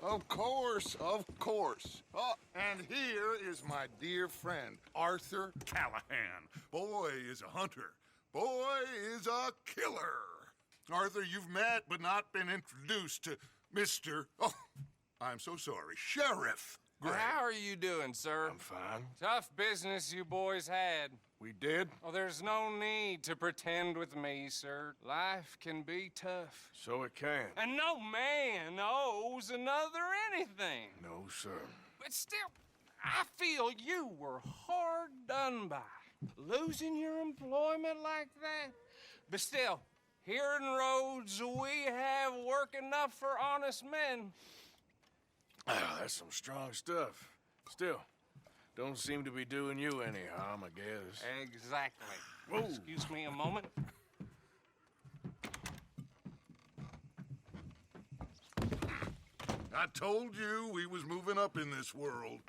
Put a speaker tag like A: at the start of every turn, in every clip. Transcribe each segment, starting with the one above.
A: Of course, of course. Oh, and here is my dear friend, Arthur Callahan. Boy is a hunter. Boy is a killer. Arthur, you've met but not been introduced to Mr. Oh, I'm so sorry, Sheriff Gray.
B: How are you doing, sir?
C: I'm fine.
B: Tough business you boys had.
C: We did?
B: Oh, there's no need to pretend with me, sir. Life can be tough.
C: So it can.
B: And no man owes another anything.
C: No, sir.
B: But still, I feel you were hard done by. Losing your employment like that. But still, here in Rhodes, we have work enough for honest men.
C: Ah, that's some strong stuff. Still, don't seem to be doing you any harm, I guess.
B: Exactly.
C: Whoa.
B: Excuse me a moment.
A: I told you we was moving up in this world.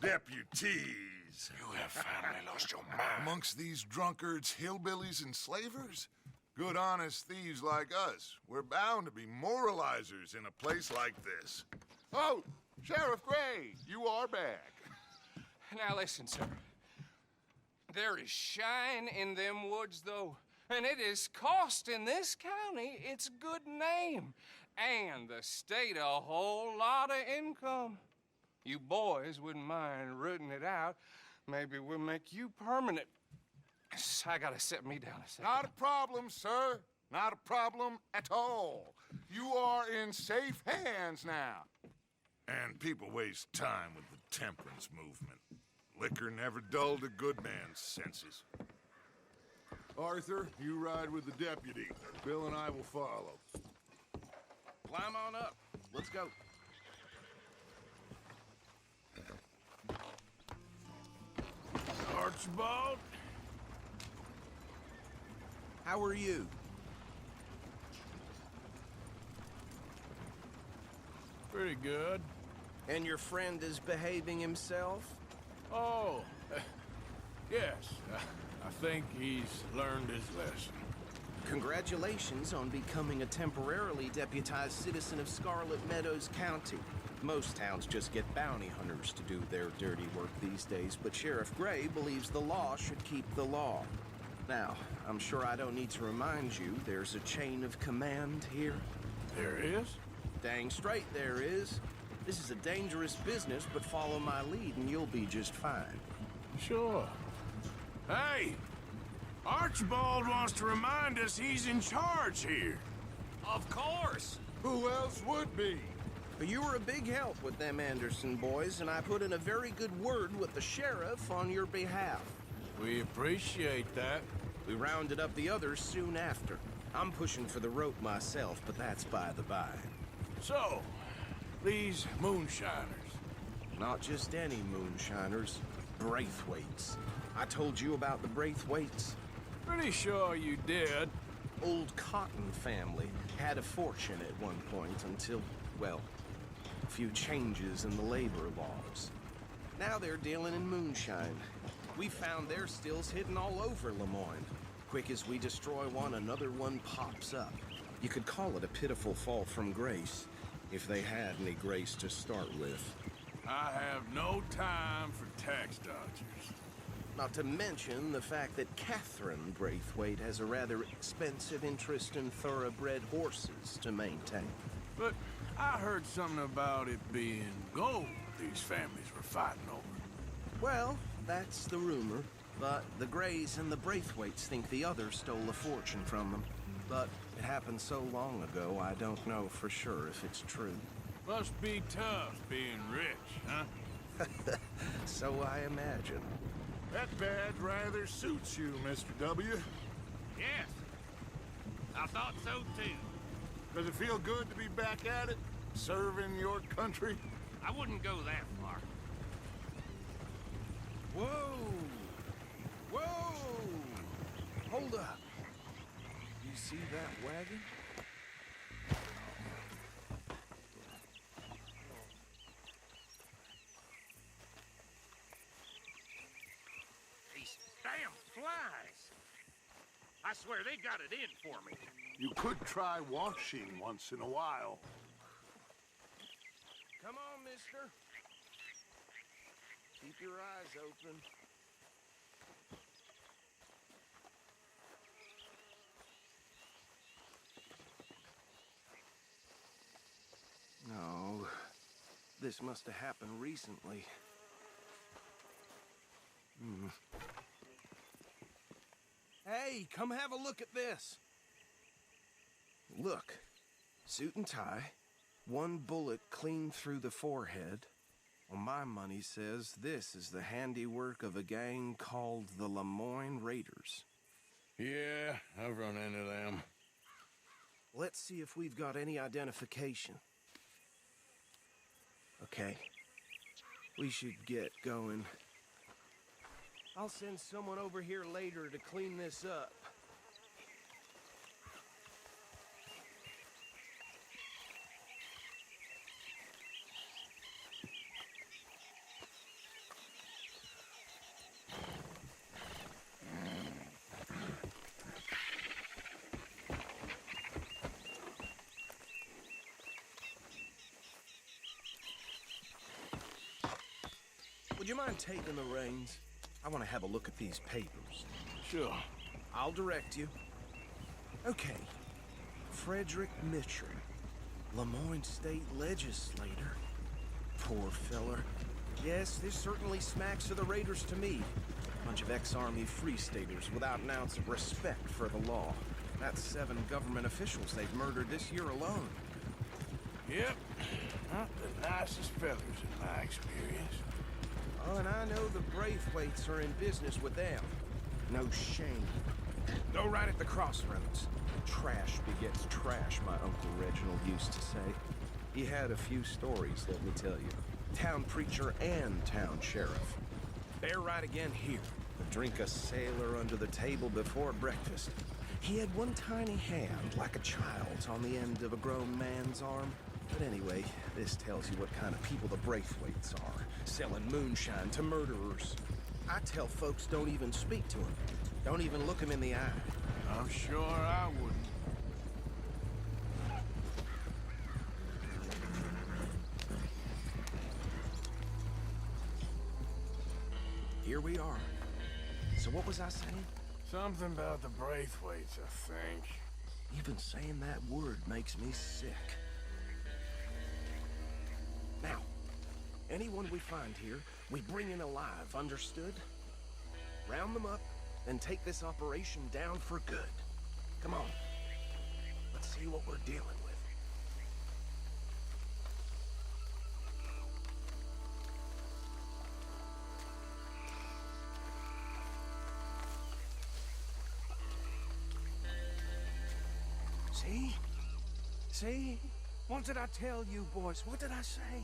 A: Deputies.
C: You have finally lost your mind.
A: Amongst these drunkards, hillbillies, and slavers? Good honest thieves like us. We're bound to be moralizers in a place like this. Oh, Sheriff Gray, you are back.
B: Now listen, sir. There is shine in them woods, though, and it is costing this county its good name and the state a whole lot of income. You boys wouldn't mind rooting it out. Maybe we'll make you permanent. I gotta sit me down a second.
A: Not a problem, sir. Not a problem at all. You are in safe hands now. And people waste time with the temperance movement. Liquor never dulled a good man's senses. Arthur, you ride with the deputy. Bill and I will follow.
D: Climb on up. Let's go.
C: Archibald?
D: How are you?
C: Pretty good.
D: And your friend is behaving himself?
C: Oh, yes. I think he's learned his lesson.
D: Congratulations on becoming a temporarily deputized citizen of Scarlet Meadows County. Most towns just get bounty hunters to do their dirty work these days, but Sheriff Gray believes the law should keep the law. Now, I'm sure I don't need to remind you there's a chain of command here.
C: There is?
D: Dang straight there is. This is a dangerous business, but follow my lead and you'll be just fine.
C: Sure. Hey! Archibald wants to remind us he's in charge here.
B: Of course.
A: Who else would be?
D: You were a big help with them Anderson boys, and I put in a very good word with the sheriff on your behalf.
C: We appreciate that.
D: We rounded up the others soon after. I'm pushing for the rope myself, but that's by the by.
C: So, these moonshiners.
D: Not just any moonshiners, Braithwaites. I told you about the Braithwaites.
C: Pretty sure you did.
D: Old Cotton family had a fortune at one point until, well, a few changes in the labor laws. Now they're dealing in moonshine. We found their stills hidden all over Lemoyne. Quick as we destroy one, another one pops up. You could call it a pitiful fall from grace, if they had any grace to start with.
C: I have no time for tax dodgers.
D: Not to mention the fact that Catherine Braithwaite has a rather expensive interest in thoroughbred horses to maintain.
C: But I heard something about it being gold these families were fighting over.
D: Well, that's the rumor. But the Grays and the Braithwaites think the other stole a fortune from them. But it happened so long ago, I don't know for sure if it's true.
C: Must be tough being rich, huh?
D: So I imagine.
A: That badge rather suits you, Mr. W.
E: Yes. I thought so too.
A: Does it feel good to be back at it? Serving your country?
E: I wouldn't go that far.
D: Whoa! Whoa! Hold up. You see that wagon?
E: These damn flies. I swear they got it in for me.
A: You could try washing once in a while.
D: mister. Keep your eyes open. No, this must have happened recently. Hey, come have a look at this. Look, suit and tie, one bullet clean through the forehead. Well, my money says this is the handiwork of a gang called the Lemoyne Raiders.
C: Yeah, I've run into them.
D: Let's see if we've got any identification. Okay, we should get going. I'll send someone over here later to clean this up. Would you mind taking the reins? I want to have a look at these papers.
C: Sure.
D: I'll direct you. Okay. Frederick Mitchell, Lemoyne State Legislator. Poor feller. Yes, this certainly smacks of the Raiders to me. Bunch of ex-Army Free Staters without an ounce of respect for the law. That's 7 government officials they've murdered this year alone.
C: Yep. Not the nicest fellas in my experience.
D: Oh, and I know the Braithwaites are in business with them. No shame. Go right at the crossroads. Trash begets trash, my Uncle Reginald used to say. He had a few stories, let me tell you. Town preacher and town sheriff. Bear right again here. Drink a sailor under the table before breakfast. He had one tiny hand, like a child's, on the end of a grown man's arm. But anyway, this tells you what kind of people the Braithwaites are. Selling moonshine to murderers. I tell folks don't even speak to him. Don't even look him in the eye.
C: I'm sure I wouldn't.
D: Here we are. So what was I saying?
C: Something about the Braithwaites, I think.
D: Even saying that word makes me sick. Now, anyone we find here, we bring in alive, understood? Round them up, and take this operation down for good. Come on. Let's see what we're dealing with. See? See? What did I tell you, boys? What did I say?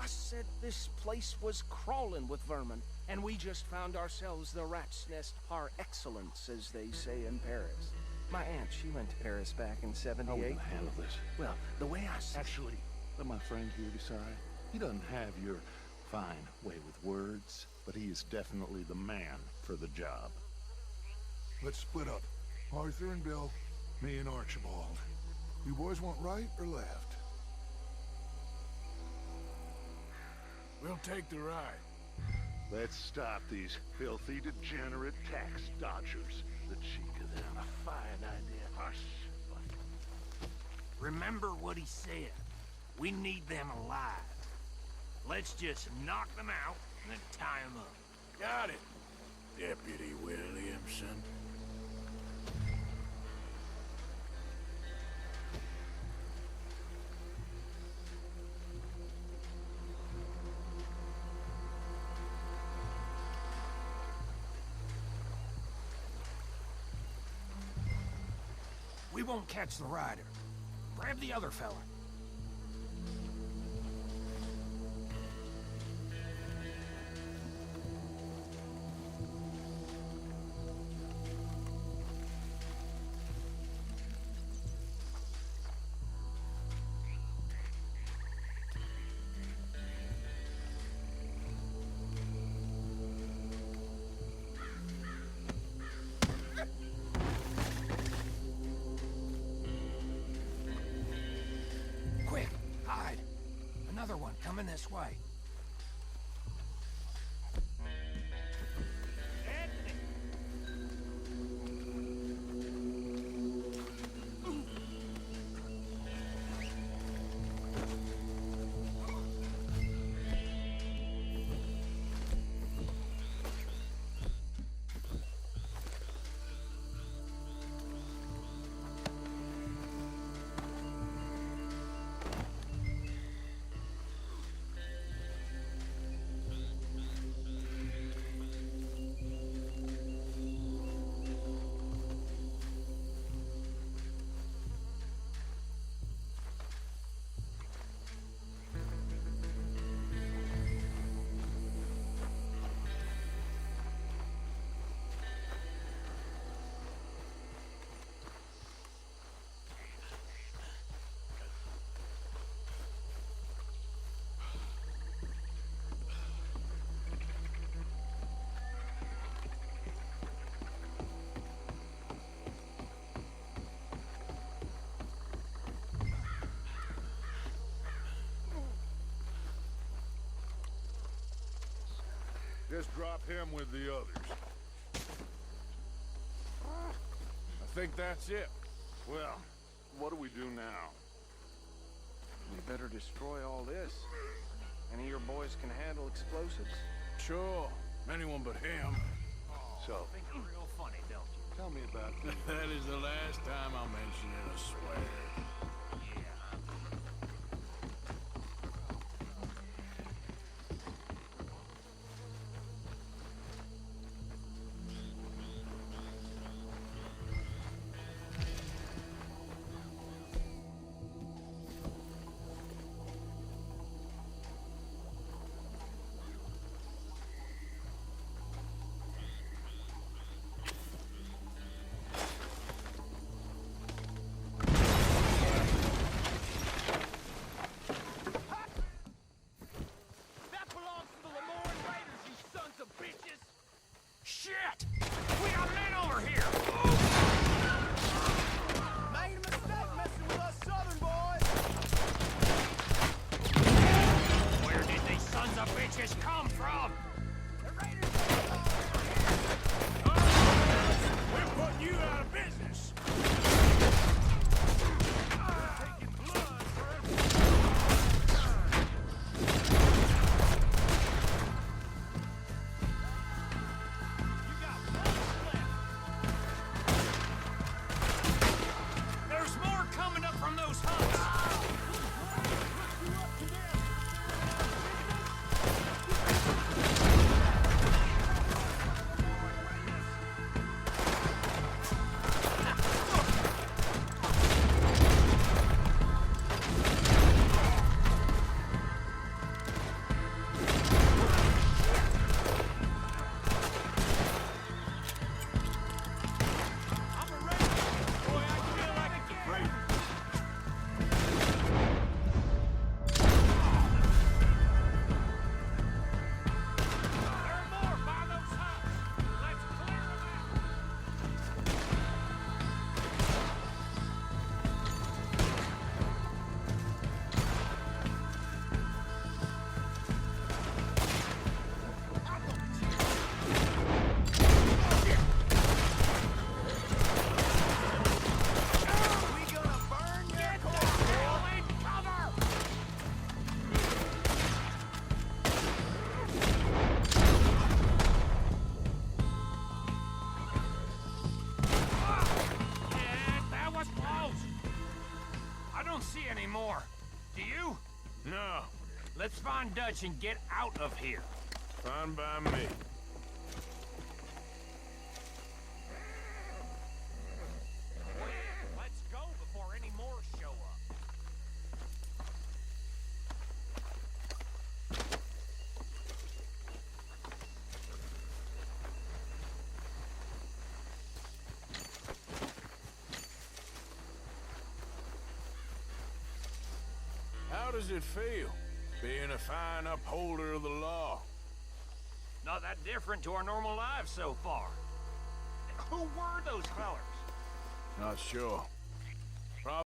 D: I said this place was crawling with vermin, and we just found ourselves the rat's nest par excellence, as they say in Paris. My aunt, she went to Paris back in '78.
F: How will you handle this?
D: Well, the way I see
F: Actually, let my friend here decide. He doesn't have your fine way with words, but he is definitely the man for the job.
A: Let's split up. Arthur and Bill, me and Archibald. You boys want right or left?
C: We'll take the ride.
F: Let's stop these filthy, degenerate tax dodgers. The cheek of them. A fine idea. Hush.
E: Remember what he said. We need them alive. Let's just knock them out and then tie them up.
C: Got it, Deputy Williamson.
E: We won't catch the rider. Grab the other fella. this way.
A: Just drop him with the others.
C: I think that's it.
F: Well, what do we do now?
D: We better destroy all this. Any of your boys can handle explosives?
C: Sure. Anyone but him.
F: So,
E: Think you're real funny, don't you?
F: tell me about this.
C: That is the last time I'll mention it, I swear.
E: Shit! We got men over here!
G: Made a mistake messing with us southern boys!
E: Where did these sons of bitches come from?
G: The raiders
E: We're putting you out of business!
G: taking blood for every... You got one left!
E: There's more coming up from those huts!
G: I'm a raider! Boy, I feel like a raider!
E: There are more by those huts! Let's clear them out!
G: We gonna burn your
E: Hell in cover! Yeah, that was close! I don't see any more. Do you?
C: No,
E: Let's find Dutch and get out of here.
C: fine by me.
E: Let's go before any more show up.
C: How does it feel, being a fine upholder of the law?
E: Not that different to our normal lives so far. Who were those fellers?
C: Not sure.